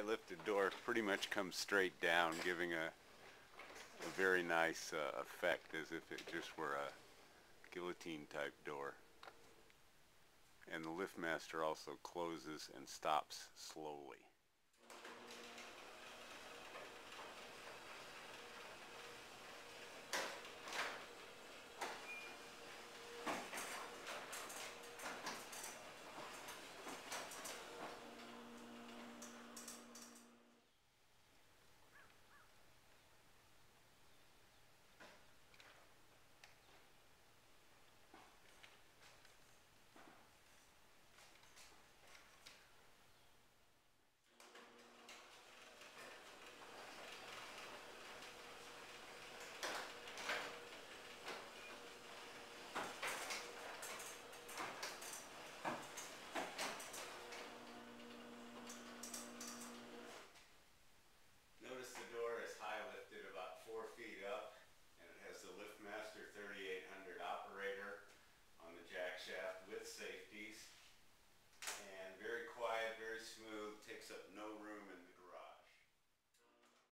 high lifted door pretty much comes straight down, giving a very nice effect, as if it just were a guillotine type door. And the Liftmaster also closes and stops slowly.